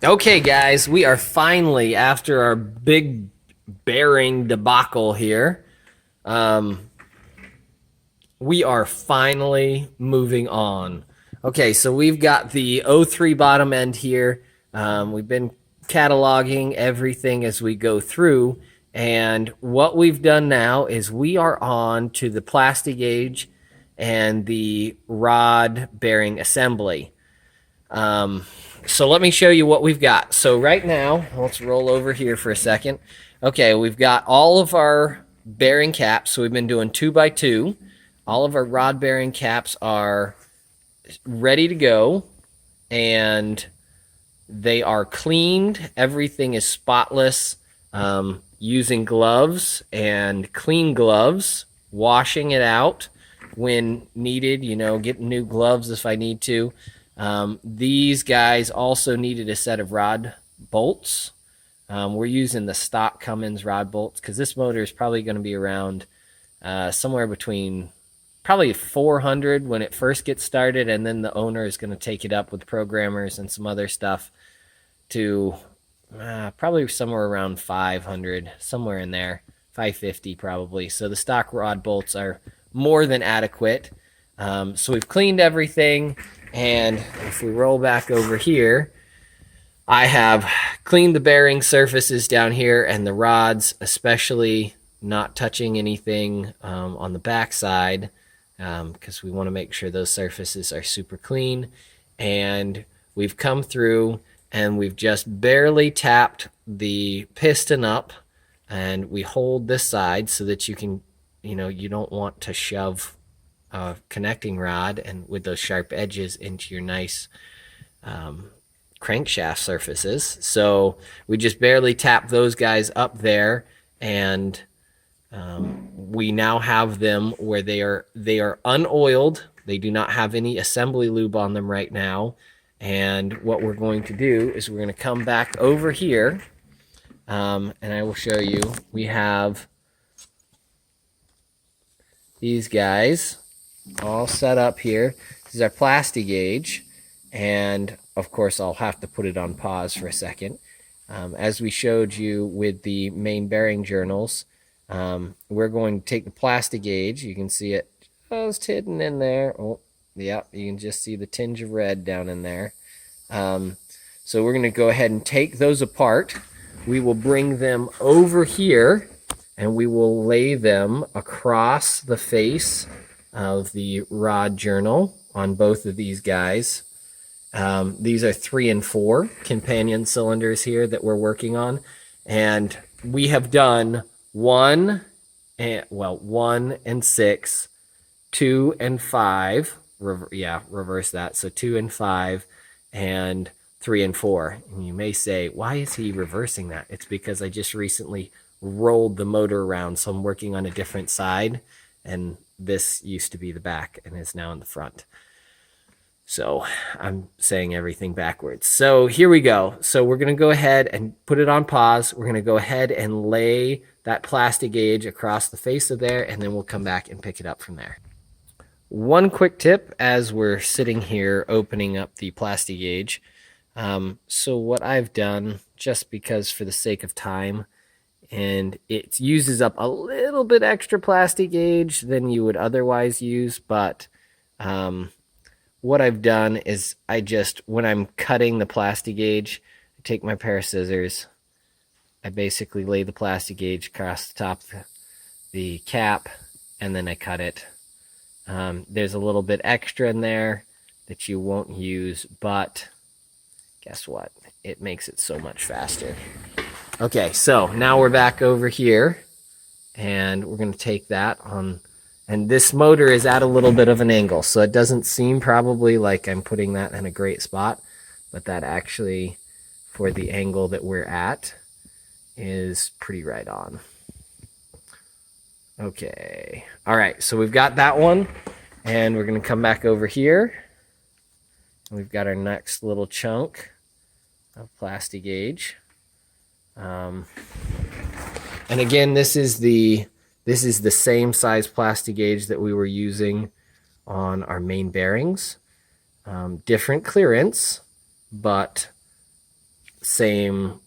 Okay, guys, we are finally, after our big bearing debacle here, um, we are finally moving on. Okay, so we've got the O3 bottom end here. We've been cataloging everything as we go through, and what we've done now is we are on to the Plasti gauge and the rod bearing assembly. So let me show you what we've got. So right now, let's roll over here for a second. Okay, we've got all of our bearing caps. So we've been doing 2x2. All of our rod bearing caps are ready to go, and they are cleaned. Everything is spotless, using gloves and clean gloves, washing it out when needed, getting new gloves if I need to. These guys also needed a set of rod bolts. We're using the stock Cummins rod bolts because this motor is probably going to be around somewhere between probably 400 when it first gets started, and then the owner is going to take it up with programmers and some other stuff to probably somewhere around 500, somewhere in there, 550 probably. So the stock rod bolts are more than adequate. So we've cleaned everything, and if we roll back over here, I have cleaned the bearing surfaces down here and the rods, especially not touching anything on the back side, because we want to make sure those surfaces are super clean. And we've come through and we've just barely tapped the piston up, and we hold this side so that you can, you don't want to shove a connecting rod and with those sharp edges into your nice crankshaft surfaces. So we just barely tap those guys up there, and we now have them where they are unoiled. They do not have any assembly lube on them right now. And what we're going to do is we're going to come back over here, and I will show you. We have these guys all set up here. This is our Plasti gauge, and of course I'll have to put it on pause for a second. As we showed you with the main bearing journals, we're going to take the Plasti gauge. You can see it just hidden in there. Oh, yeah, you can just see the tinge of red down in there. So we're going to go ahead and take those apart. We will bring them over here, and we will lay them across the face of the rod journal on both of these guys. These are 3 and 4 companion cylinders here that we're working on, and we have done 1 and 6, 2 and 5. Reverse that. So 2 and 5, and 3 and 4. And you may say, why is he reversing that? It's because I just recently rolled the motor around, so I'm working on a different side, and this used to be the back and is now in the front. So I'm saying everything backwards. So here we go. So we're going to go ahead and put it on pause. We're going to go ahead and lay that Plasti gauge across the face of there, and then we'll come back and pick it up from there. One quick tip as we're sitting here opening up the Plasti gauge. So what I've done, just because for the sake of time, and it uses up a little bit extra Plasti gauge than you would otherwise use, but what I've done is when I'm cutting the Plasti gauge, I take my pair of scissors, I basically lay the Plasti gauge across the top of the cap, and then I cut it. There's a little bit extra in there that you won't use, but guess what? It makes it so much faster. Okay, so now we're back over here, and we're going to take that on, and this motor is at a little bit of an angle, so it doesn't seem probably like I'm putting that in a great spot, but that actually, for the angle that we're at, is pretty right on. Okay, all right, so we've got that one, and we're going to come back over here. We've got our next little chunk of Plasti gauge. And again, this is the same size Plasti gauge that we were using on our main bearings. Different clearance, but same,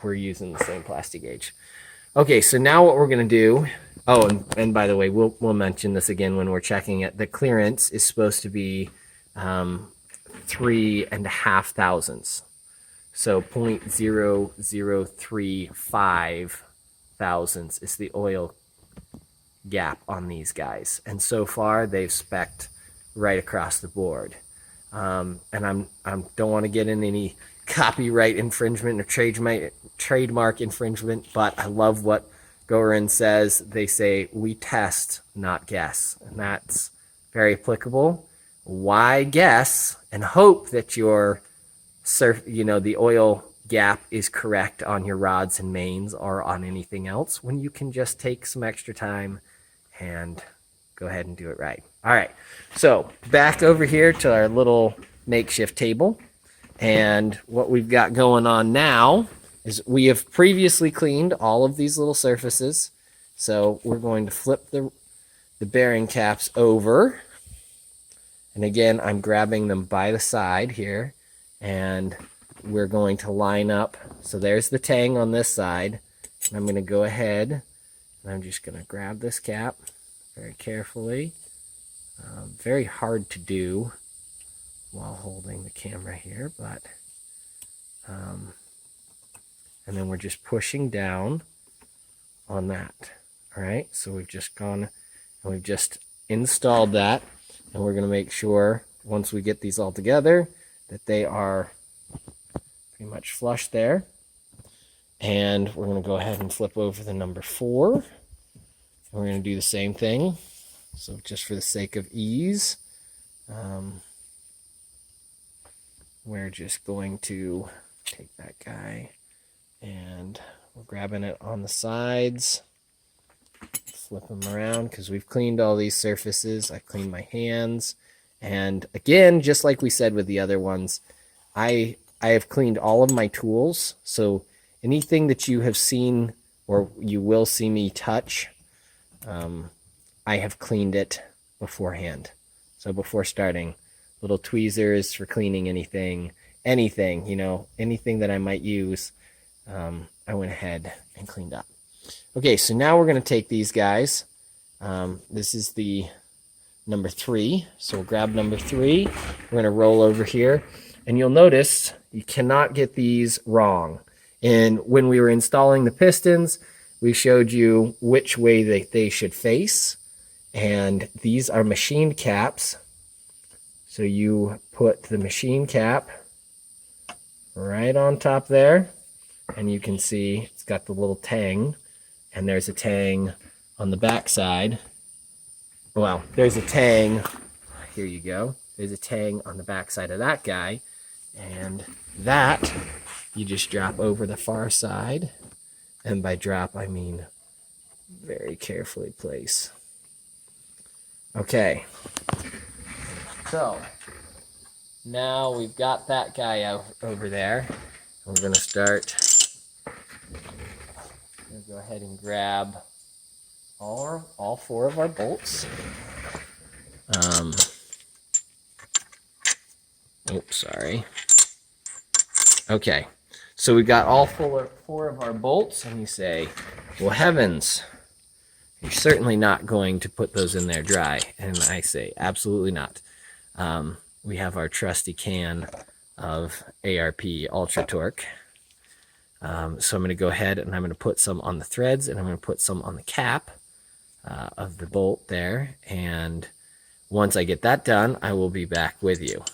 we're using the same Plasti gauge. Okay, so now what we're going to do, oh, and by the way, we'll mention this again when we're checking it. The clearance is supposed to be 3.5 thousandths. So 0.0035 thousandths is the oil gap on these guys. And so far, they've spec'd right across the board. And I don't want to get in any copyright infringement or trademark infringement, but I love what Gorin says. They say, we test, not guess. And that's very applicable. Why guess and hope that your the oil gap is correct on your rods and mains or on anything else when you can just take some extra time and go ahead and do it right. All right, so back over here to our little makeshift table. And what we've got going on now is we have previously cleaned all of these little surfaces. So we're going to flip the bearing caps over. And again, I'm grabbing them by the side here. And we're going to line up. So there's the tang on this side. And I'm going to go ahead and I'm just going to grab this cap very carefully. Very hard to do while holding the camera here, but and then we're just pushing down on that. All right, so we've just gone and we've just installed that, and we're going to make sure once we get these all together that they are pretty much flush there. And we're going to go ahead and flip over the number 4, and we're going to do the same thing. So just for the sake of ease, we're just going to take that guy and we're grabbing it on the sides, flip them around because we've cleaned all these surfaces. I cleaned my hands. And again, just like we said with the other ones, I have cleaned all of my tools. So anything that you have seen or you will see me touch, I have cleaned it beforehand. So before starting, little tweezers for cleaning anything, anything that I might use, I went ahead and cleaned up. Okay, so now we're going to take these guys. This is the number 3. So we'll grab number 3. We're going to roll over here. And you'll notice you cannot get these wrong. And when we were installing the pistons, we showed you which way they should face. And these are machined caps. So you put the machine cap right on top there. And you can see it's got the little tang. And there's a tang on the back side. Well, there's a tang. Here you go. There's a tang on the back side of that guy. And that you just drop over the far side. And by drop, I mean very carefully place. Okay. So now we've got that guy out over there. We're going to start. We'll go ahead and grab all 4 of our bolts. Oops, sorry. Okay, so we've got all 4 of our bolts, and you say, well, heavens, you're certainly not going to put those in there dry. And I say, absolutely not. We have our trusty can of Arp Ultra-Torque. So I'm going to go ahead and I'm going to put some on the threads, and I'm going to put some on the cap of the bolt there. And once I get that done, I will be back with you.